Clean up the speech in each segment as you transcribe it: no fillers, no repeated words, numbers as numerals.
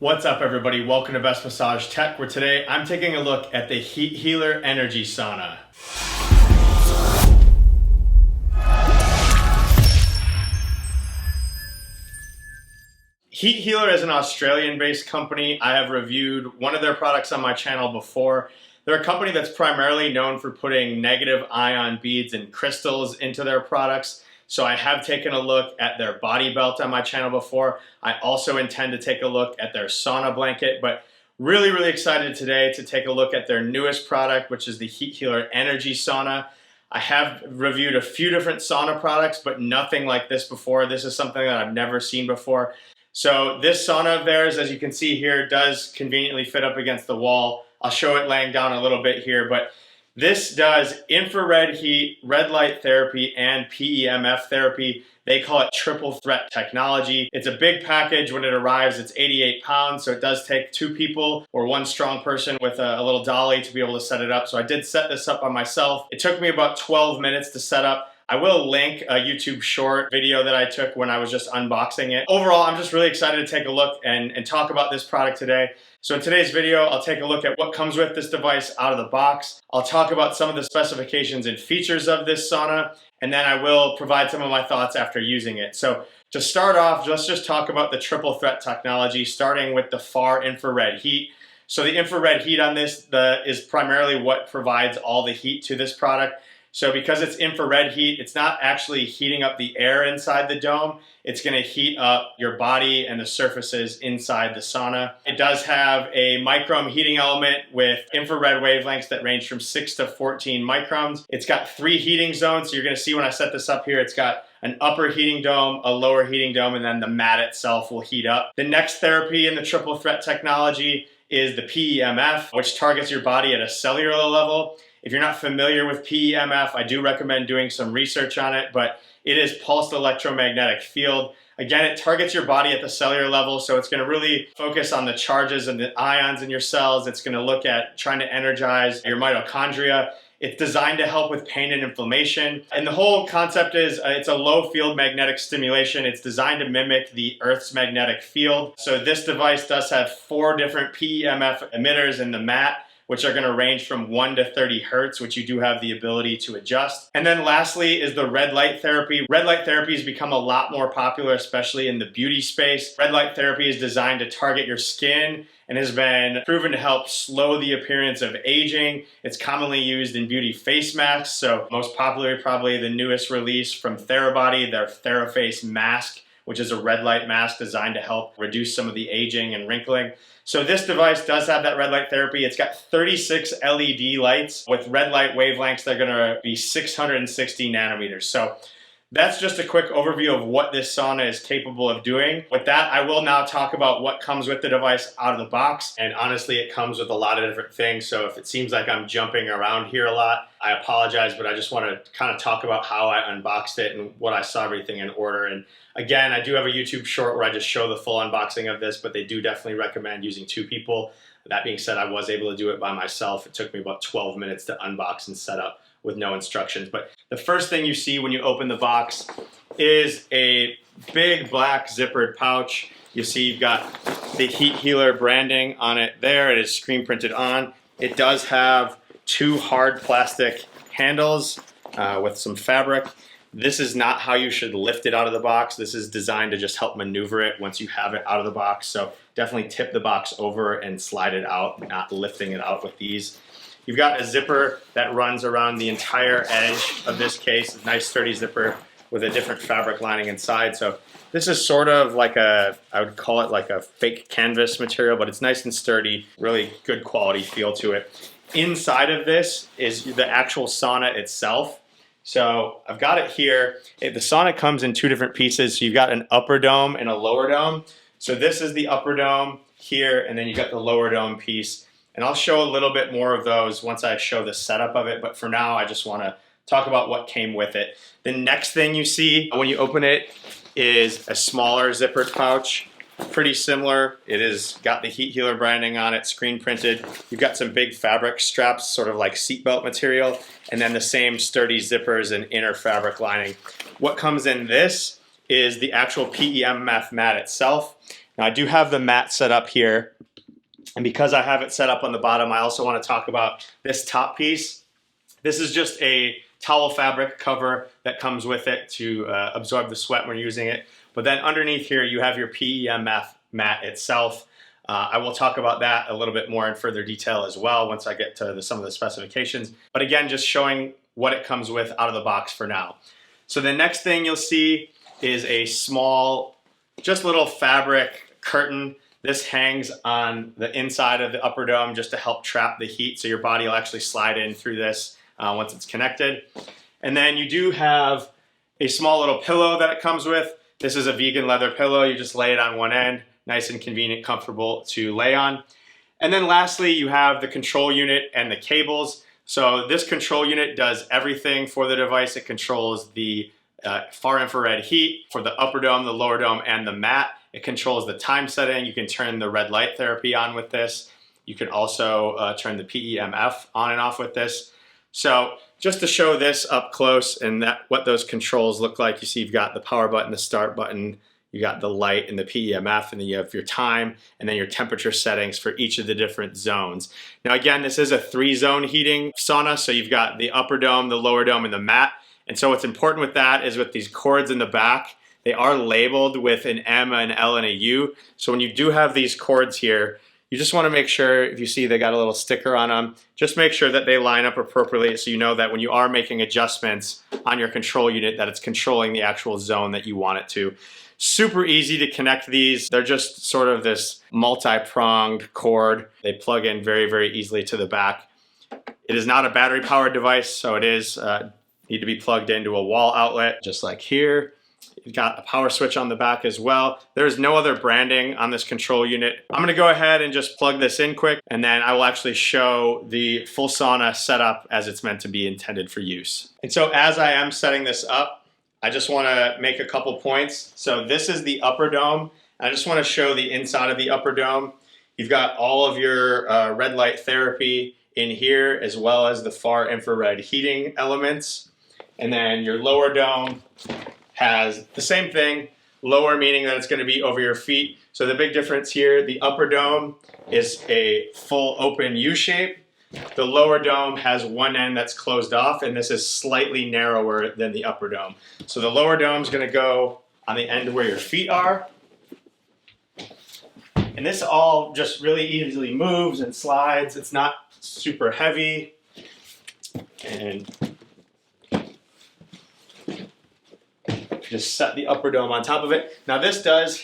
What's up, everybody? Welcome to Best Massage Tech, where today I'm taking a look at the Heat Healer Energy Sauna. Heat Healer is an Australian-based company. I have reviewed one of their products on my channel before. They're a company that's primarily known for putting negative ion beads and crystals into their products. So I have taken a look at their body belt on my channel before. I also intend to take a look at their sauna blanket, but really excited today to take a look at their newest product, which is the Heat Healer Energy Sauna. I have reviewed a few different sauna products, but nothing like this before. This is something that I've never seen before. So this sauna of theirs, as you can see here, does conveniently fit up against the wall. I'll show it laying down a little bit here, but this does infrared heat, red light therapy, and PEMF therapy. They call it triple threat technology. It's a big package. When it arrives, it's 88 pounds, so it does take 2 people or 1 strong person with a little dolly to be able to set it up. So I did set this up by myself. It took me about 12 minutes to set up. I will link a YouTube short video that I took when I was just unboxing it. Overall, I'm just really excited to take a look and talk about this product today. So in today's video, I'll take a look at what comes with this device out of the box. I'll talk about some of the specifications and features of this sauna, and then I will provide some of my thoughts after using it. So to start off, let's just talk about the triple threat technology, starting with the far infrared heat. So the infrared heat on this is primarily what provides all the heat to this product. So because it's infrared heat, it's not actually heating up the air inside the dome. It's going to heat up your body and the surfaces inside the sauna. It does have a micron heating element with infrared wavelengths that range from 6 to 14 microns. It's got 3 heating zones. So you're going to see when I set this up here, it's got an upper heating dome, a lower heating dome, and then the mat itself will heat up. The next therapy in the triple threat technology is the PEMF, which targets your body at a cellular level. If you're not familiar with PEMF, I do recommend doing some research on it, but it is pulsed electromagnetic field. Again, it targets your body at the cellular level, so it's going to really focus on the charges and the ions in your cells. It's going to look at trying to energize your mitochondria. It's designed to help with pain and inflammation. And the whole concept is it's a low field magnetic stimulation. It's designed to mimic the Earth's magnetic field. So this device does have 4 different PEMF emitters in the mat, which are going to range from 1 to 30 hertz, which you do have the ability to adjust. And then lastly is the red light therapy. Red light therapy has become a lot more popular, especially in the beauty space. Red light therapy is designed to target your skin and has been proven to help slow the appearance of aging. It's commonly used in beauty face masks. So most popular, probably the newest release from Therabody, their TheraFace mask, which is a red light mask designed to help reduce some of the aging and wrinkling. So this device does have that red light therapy. It's got 36 LED lights with red light wavelengths that are gonna be 660 nanometers. So that's just a quick overview of what this sauna is capable of doing. With that, I will now talk about what comes with the device out of the box. And honestly, it comes with a lot of different things. So if it seems like I'm jumping around here a lot, I apologize, but I just want to kind of talk about how I unboxed it and what I saw everything in order. And again, I do have a YouTube short where I just show the full unboxing of this, but they do definitely recommend using 2 people. That being said, I was able to do it by myself. It took me about 12 minutes to unbox and set up with no instructions. But the first thing you see when you open the box is a big black zippered pouch. You see you've got the Heat Healer branding on it there. It is screen printed on. It does have 2 hard plastic handles with some fabric. This is not how you should lift it out of the box. This is designed to just help maneuver it once you have it out of the box. So definitely tip the box over and slide it out, not lifting it out with these. You've got a zipper that runs around the entire edge of this case. A nice sturdy zipper with a different fabric lining inside. So this is sort of like I would call it like a fake canvas material, but it's nice and sturdy, really good quality feel to it. Inside of this is the actual sauna itself. So I've got it here. The sauna comes in 2 different pieces. So you've got an upper dome and a lower dome. So this is the upper dome here, and then you got the lower dome piece. And I'll show a little bit more of those once I show the setup of it. But for now, I just want to talk about what came with it. The next thing you see when you open it is a smaller zippered pouch. Pretty similar. It has got the Heat Healer branding on it, screen printed. You've got some big fabric straps, sort of like seatbelt material, and then the same sturdy zippers and inner fabric lining. What comes in this is the actual PEMF mat itself. Now I do have the mat set up here, and because I have it set up on the bottom, I also want to talk about this top piece. This is just a towel fabric cover that comes with it to absorb the sweat when you're using it. But then underneath here, you have your PEMF mat itself. I will talk about that a little bit more in further detail as well once I get to some of the specifications. But again, just showing what it comes with out of the box for now. So the next thing you'll see is a small, just little fabric curtain. This hangs on the inside of the upper dome just to help trap the heat, so your body will actually slide in through this once it's connected. And then you do have a small little pillow that it comes with. This is a vegan leather pillow. You just lay it on one end, nice and convenient, comfortable to lay on. And then lastly, you have the control unit and the cables. So this control unit does everything for the device. It controls the far infrared heat for the upper dome, the lower dome, and the mat. It controls the time setting. You can turn the red light therapy on with this. You can also turn the PEMF on and off with this. So just to show this up close and what those controls look like, you see you've got the power button, the start button, you got the light and the PEMF, and then you have your time and then your temperature settings for each of the different zones. Now again, this is a 3-zone heating sauna, so you've got the upper dome, the lower dome, and the mat. And so what's important with that is with these cords in the back, they are labeled with an M, an L, and a U. So when you do have these cords here, you just want to make sure, if you see they got a little sticker on them, just make sure that they line up appropriately so you know that when you are making adjustments on your control unit that it's controlling the actual zone that you want it to. Super easy to connect these. They're just sort of this multi-pronged cord. They plug in very, very easily to the back. It is not a battery powered device, so it is need to be plugged into a wall outlet, just like here. You've got a power switch on the back as well. There's no other branding on this control unit. I'm gonna go ahead and just plug this in quick, and then I will actually show the full sauna setup as it's meant to be intended for use. And so as I am setting this up, I just wanna make a couple points. So this is the upper dome. I just wanna show the inside of the upper dome. You've got all of your red light therapy in here, as well as the far infrared heating elements. And then your lower dome has the same thing, lower meaning that it's going to be over your feet. So the big difference here, the upper dome is a full open U shape. The lower dome has one end that's closed off, and this is slightly narrower than the upper dome. So the lower dome is going to go on the end where your feet are. And this all just really easily moves and slides. It's not super heavy. And just set the upper dome on top of it. Now this does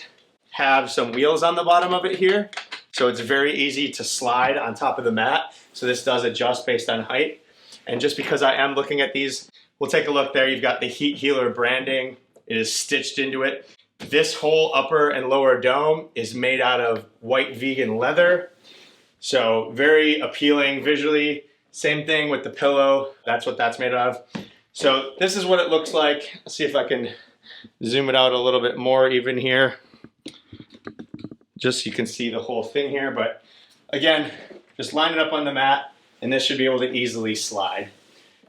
have some wheels on the bottom of it here, so it's very easy to slide on top of the mat. So this does adjust based on height. And just because I am looking at these, we'll take a look there. You've got the Heat Healer branding. It is stitched into it. This whole upper and lower dome is made out of white vegan leather. So very appealing visually. Same thing with the pillow. That's what that's made of. So this is what it looks like. Let's see if I can zoom it out a little bit more even here, just so you can see the whole thing here. But again, just line it up on the mat and this should be able to easily slide.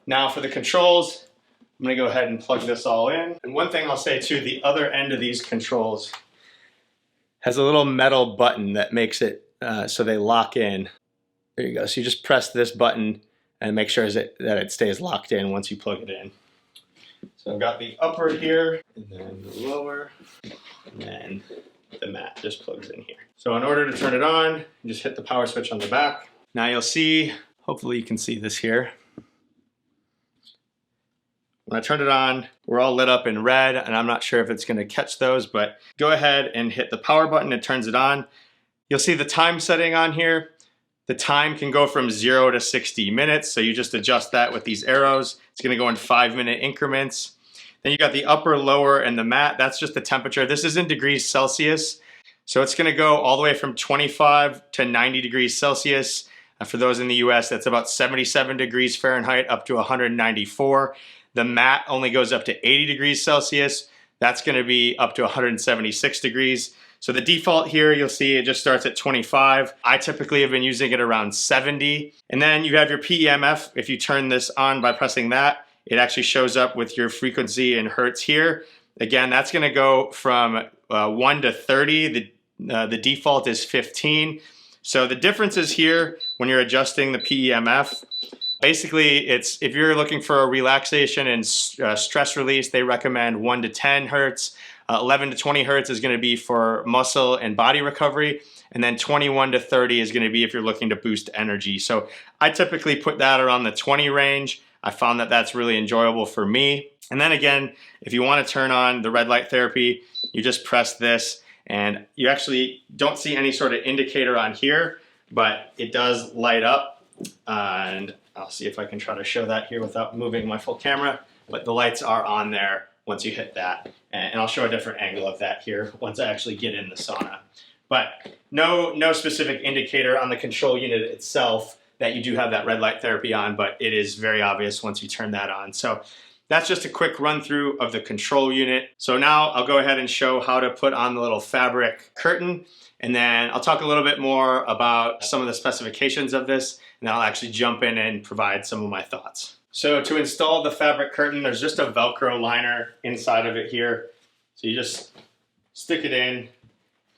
Now for the controls, I'm gonna go ahead and plug this all in. And one thing I'll say too, the other end of these controls has a little metal button that makes it so they lock in. There you go. So you just press this button and make sure that it stays locked in once you plug it in. So I've got the upper here, and then the lower, and then the mat just plugs in here. So in order to turn it on, you just hit the power switch on the back. Now you'll see, hopefully you can see this here. When I turn it on, we're all lit up in red, and I'm not sure if it's gonna catch those, but go ahead and hit the power button, it turns it on. You'll see the time setting on here. The time can go from 0 to 60 minutes, so you just adjust that with these arrows. It's gonna go in 5-minute increments. Then you got the upper, lower, and the mat. That's just the temperature. This is in degrees Celsius, so it's gonna go all the way from 25 to 90 degrees Celsius. For those in the US, that's about 77 degrees Fahrenheit up to 194. The mat only goes up to 80 degrees Celsius. That's gonna be up to 176 degrees. So the default here, you'll see it just starts at 25. I typically have been using it around 70. And then you have your PEMF. If you turn this on by pressing that, it actually shows up with your frequency in hertz here. Again, that's gonna go from 1 to 30. The default is 15. So the difference is here when you're adjusting the PEMF. Basically, it's if you're looking for a relaxation and stress release, they recommend 1 to 10 hertz. 11 to 20 hertz is going to be for muscle and body recovery. And then 21 to 30 is going to be if you're looking to boost energy. So I typically put that around the 20 range. I found that that's really enjoyable for me. And then again, if you want to turn on the red light therapy, you just press this and you actually don't see any sort of indicator on here, but it does light up. And I'll see if I can try to show that here without moving my full camera, but the lights are on there once you hit that. And I'll show a different angle of that here once I actually get in the sauna. But no specific indicator on the control unit itself that you do have that red light therapy on, but it is very obvious once you turn that on. So that's just a quick run through of the control unit. So now I'll go ahead and show how to put on the little fabric curtain, and then I'll talk a little bit more about some of the specifications of this, and then I'll actually jump in and provide some of my thoughts. So to install the fabric curtain, there's just a Velcro liner inside of it here. So you just stick it in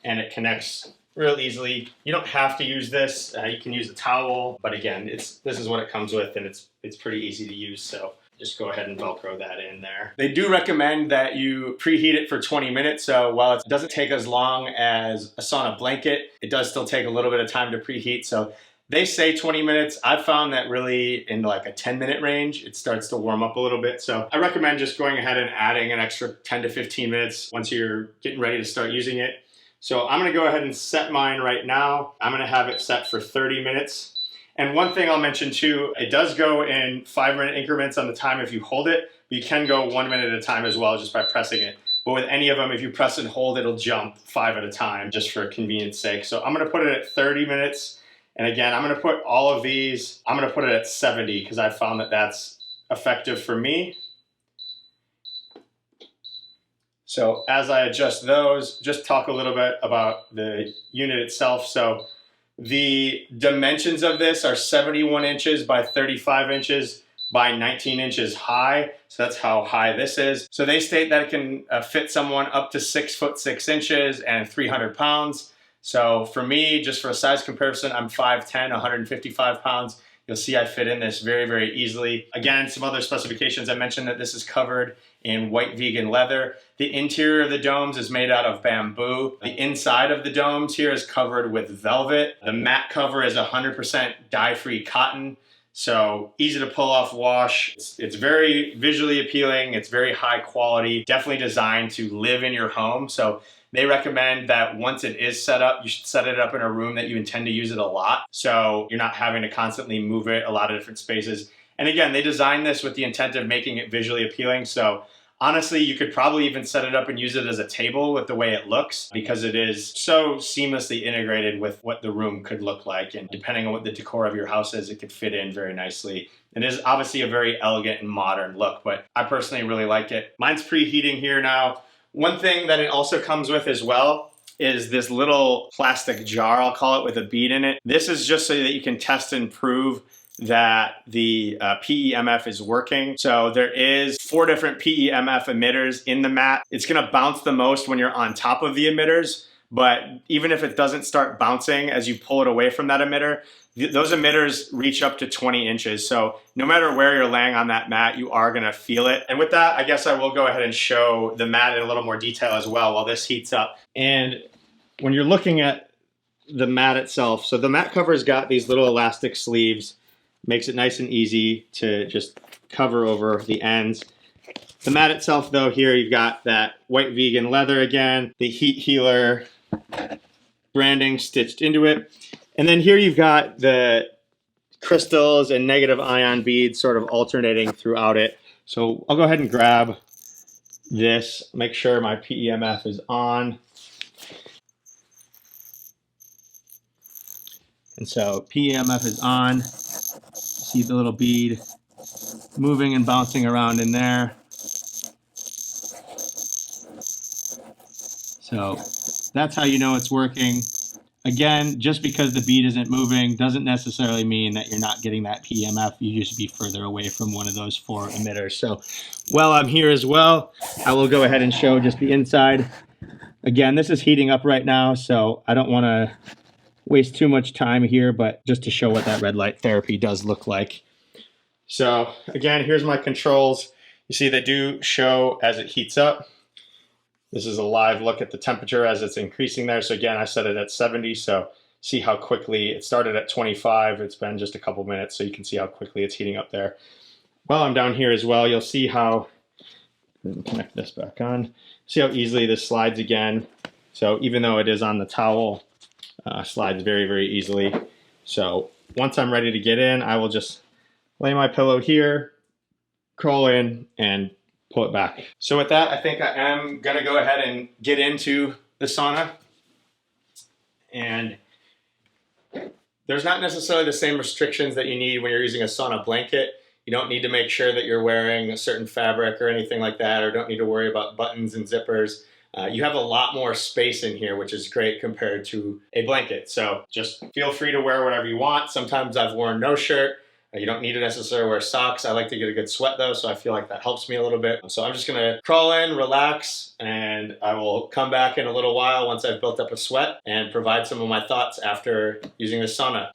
and it connects real easily. You don't have to use this. You can use a towel, but again, this is what it comes with, and it's pretty easy to use. So just go ahead and Velcro that in there. They do recommend that you preheat it for 20 minutes. So while it doesn't take as long as a sauna blanket, it does still take a little bit of time to preheat. So they say 20 minutes. I've found that really in like a 10-minute range, it starts to warm up a little bit. So I recommend just going ahead and adding an extra 10 to 15 minutes once you're getting ready to start using it. So I'm gonna go ahead and set mine right now. I'm gonna have it set for 30 minutes. And one thing I'll mention too, it does go in 5-minute increments on the time if you hold it, but you can go 1 minute at a time as well just by pressing it. But with any of them, if you press and hold, it'll jump 5 at a time just for convenience sake. So I'm gonna put it at 30 minutes. And again, I'm gonna put all of these, I'm gonna put it at 70 because I found that that's effective for me. So as I adjust those, just talk a little bit about the unit itself. So the dimensions of this are 71 inches by 35 inches by 19 inches high. So that's how high this is. So they state that it can fit someone up to 6 foot 6 inches and 300 pounds. So for me, just for a size comparison, I'm 5'10", 155 pounds. You'll see I fit in this very, very easily. Again, some other specifications. I mentioned that this is covered in white vegan leather. The interior of the domes is made out of bamboo. The inside of the domes here is covered with velvet. The mat cover is 100% dye-free cotton. So easy to pull off wash. It's very visually appealing. It's very high quality, definitely designed to live in your home. So they recommend that once it is set up, you should set it up in a room that you intend to use it a lot. So you're not having to constantly move it a lot of different spaces. And again, they designed this with the intent of making it visually appealing. So honestly, you could probably even set it up and use it as a table with the way it looks because it is so seamlessly integrated with what the room could look like. And depending on what the decor of your house is, it could fit in very nicely. It is obviously a very elegant and modern look, but I personally really like it. Mine's preheating here now. One thing that it also comes with as well is this little plastic jar, I'll call it, with a bead in it. This is just so that you can test and prove that the PEMF is working. So there is 4 different PEMF emitters in the mat. It's gonna bounce the most when you're on top of the emitters, but even if it doesn't start bouncing as you pull it away from that emitter, those emitters reach up to 20 inches. So no matter where you're laying on that mat, you are gonna feel it. And with that, I guess I will go ahead and show the mat in a little more detail as well while this heats up. And when you're looking at the mat itself, so the mat cover's got these little elastic sleeves, makes it nice and easy to just cover over the ends. The mat itself though, here you've got that white vegan leather again, the Heat Healer branding stitched into it. And then here you've got the crystals and negative ion beads sort of alternating throughout it. So I'll go ahead and grab this, make sure my PEMF is on. And so PEMF is on. See the little bead moving and bouncing around in there. So that's how you know it's working. Again, just because the bead isn't moving doesn't necessarily mean that you're not getting that PEMF. You should be further away from one of those 4 emitters. So while I'm here as well, I will go ahead and show just the inside. Again, this is heating up right now, so I don't want to waste too much time here, but just to show what that red light therapy does look like. So again, here's my controls. You see they do show as it heats up. This is a live look at the temperature as it's increasing there. So again, I set it at 70, so see how quickly it started at 25. It's been just a couple minutes, so you can see how quickly it's heating up there. While I'm down here as well, you'll see how, connect this back on, see how easily this slides again. So even though it is on the towel, slides very, very easily. So once I'm ready to get in, I will just lay my pillow here, crawl in, and pull it back. So with that, I think I am gonna go ahead and get into the sauna. And there's not necessarily the same restrictions that you need when you're using a sauna blanket. You don't need to make sure that you're wearing a certain fabric or anything like that, or don't need to worry about buttons and zippers. You have a lot more space in here, which is great compared to a blanket. So just feel free to wear whatever you want. Sometimes I've worn no shirt. You don't need to necessarily wear socks. I like to get a good sweat though, so I feel like that helps me a little bit. So I'm just gonna crawl in, relax, and I will come back in a little while once I've built up a sweat and provide some of my thoughts after using the sauna.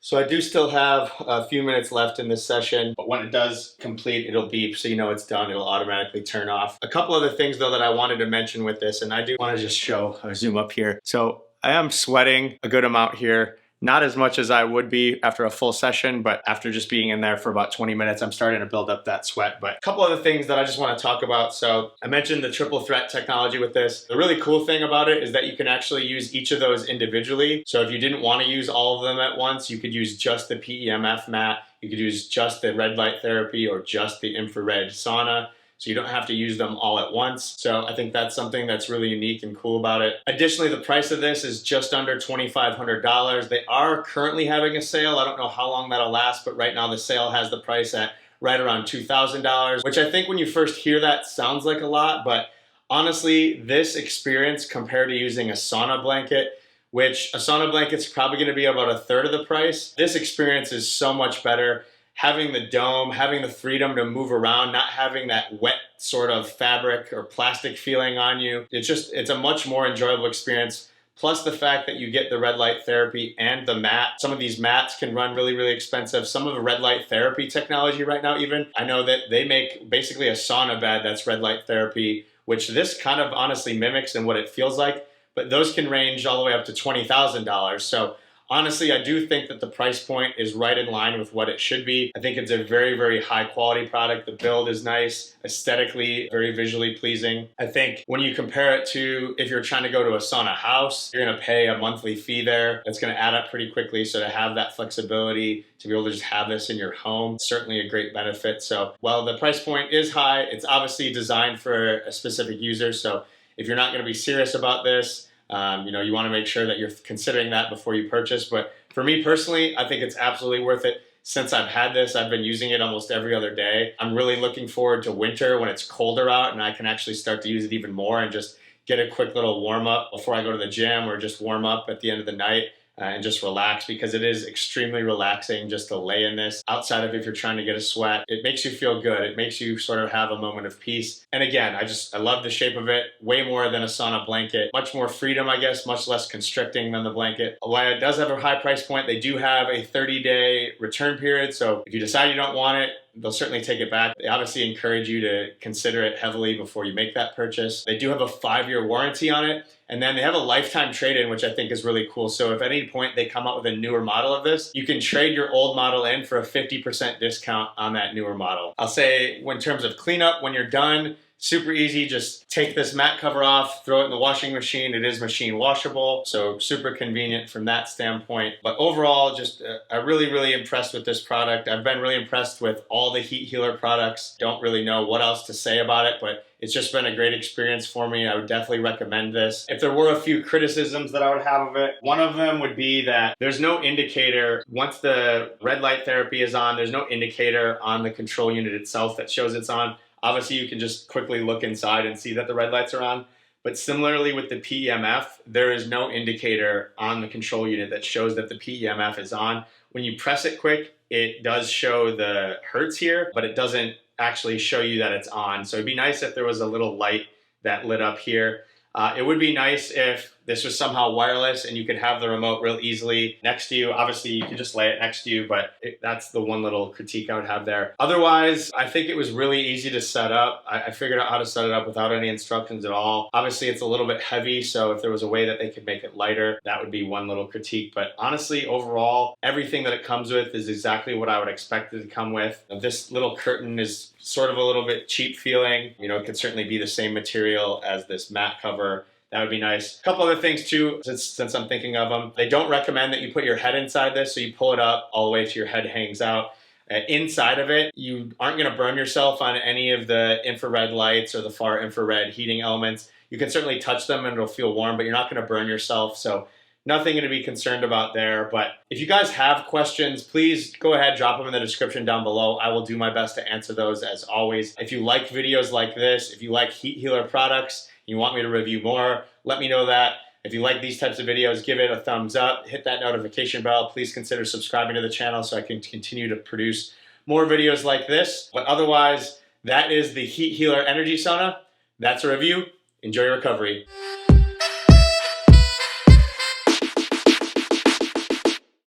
So I do still have a few minutes left in this session, but when it does complete, it'll beep, so you know it's done. It'll automatically turn off. A couple other things though that I wanted to mention with this, and I do want to just show, I'll zoom up here. So I am sweating a good amount here. Not as much as I would be after a full session, but after just being in there for about 20 minutes, I'm starting to build up that sweat. But a couple other things that I just want to talk about. So I mentioned the triple threat technology with this. The really cool thing about it is that you can actually use each of those individually. So if you didn't want to use all of them at once, you could use just the PEMF mat, you could use just the red light therapy, or just the infrared sauna. So you don't have to use them all at once. So I think that's something that's really unique and cool about it. Additionally, the price of this is just under $2,500. They are currently having a sale. I don't know how long that'll last, but right now the sale has the price at right around $2,000, which I think when you first hear that sounds like a lot, but honestly, this experience compared to using a sauna blanket, which a sauna blanket's probably gonna be about a third of the price, this experience is so much better. Having the dome, having the freedom to move around, not having that wet sort of fabric or plastic feeling on you. It's a much more enjoyable experience. Plus the fact that you get the red light therapy and the mat. Some of these mats can run really, really expensive. Some of the red light therapy technology right now even, I know that they make basically a sauna bed that's red light therapy, which this kind of honestly mimics in what it feels like, but those can range all the way up to $20,000. So honestly, I do think that the price point is right in line with what it should be. I think it's a very, very high quality product. The build is nice, aesthetically very visually pleasing. I think when you compare it to if you're trying to go to a sauna house, you're gonna pay a monthly fee there. That's gonna add up pretty quickly. So to have that flexibility, to be able to just have this in your home, certainly a great benefit. So while the price point is high, it's obviously designed for a specific user. So if you're not gonna be serious about this, you want to make sure that you're considering that before you purchase. But for me personally, I think it's absolutely worth it. Since I've had this, I've been using it almost every other day. I'm really looking forward to winter when it's colder out and I can actually start to use it even more and just get a quick little warm up before I go to the gym, or just warm up at the end of the night. And just relax, because it is extremely relaxing just to lay in this. Outside of if you're trying to get a sweat, it makes you feel good. It makes you sort of have a moment of peace. And again, I love the shape of it, way more than a sauna blanket. Much more freedom, I guess, much less constricting than the blanket. While it does have a high price point, they do have a 30-day return period. So if you decide you don't want it, they'll certainly take it back. They obviously encourage you to consider it heavily before you make that purchase. They do have a 5-year warranty on it. And then they have a lifetime trade-in, which I think is really cool. So if at any point they come out with a newer model of this, you can trade your old model in for a 50% discount on that newer model. I'll say in terms of cleanup, when you're done, super easy. Just take this mat cover off, throw it in the washing machine. It is machine washable, so super convenient from that standpoint. But overall, just I'm really, really impressed with this product. I've been really impressed with all the Heat Healer products. Don't really know what else to say about it, but it's just been a great experience for me. I would definitely recommend this. If there were a few criticisms that I would have of it, one of them would be that there's no indicator. Once the red light therapy is on, there's no indicator on the control unit itself that shows it's on. Obviously, you can just quickly look inside and see that the red lights are on, But similarly with the PEMF, there is no indicator on the control unit that shows that the PEMF is on. When you press it quick, it does show the hertz here, but it doesn't actually show you that it's on. So it'd be nice if there was a little light that lit up here. It would be nice if this was somehow wireless and you could have the remote real easily next to you. Obviously, you could just lay it next to you, but that's the one little critique I would have there. Otherwise, I think it was really easy to set up. I figured out how to set it up without any instructions at all. Obviously, it's a little bit heavy, so if there was a way that they could make it lighter, that would be one little critique. But honestly, overall, everything that it comes with is exactly what I would expect it to come with. This little curtain is sort of a little bit cheap feeling. You know, it could certainly be the same material as this mat cover. That would be nice. A couple other things too, since I'm thinking of them. They don't recommend that you put your head inside this, so you pull it up all the way to your head hangs out. Inside of it, you aren't gonna burn yourself on any of the infrared lights or the far infrared heating elements. You can certainly touch them and it'll feel warm, but you're not gonna burn yourself, so nothing to be concerned about there. But if you guys have questions, please go ahead, drop them in the description down below. I will do my best to answer those as always. If you like videos like this, if you like Heat Healer products, you want me to review more, let me know that. If you like these types of videos, give it a thumbs up, hit that notification bell. Please consider subscribing to the channel so I can continue to produce more videos like this. But otherwise, that is the Heat Healer Energy Sauna. That's a review. Enjoy your recovery.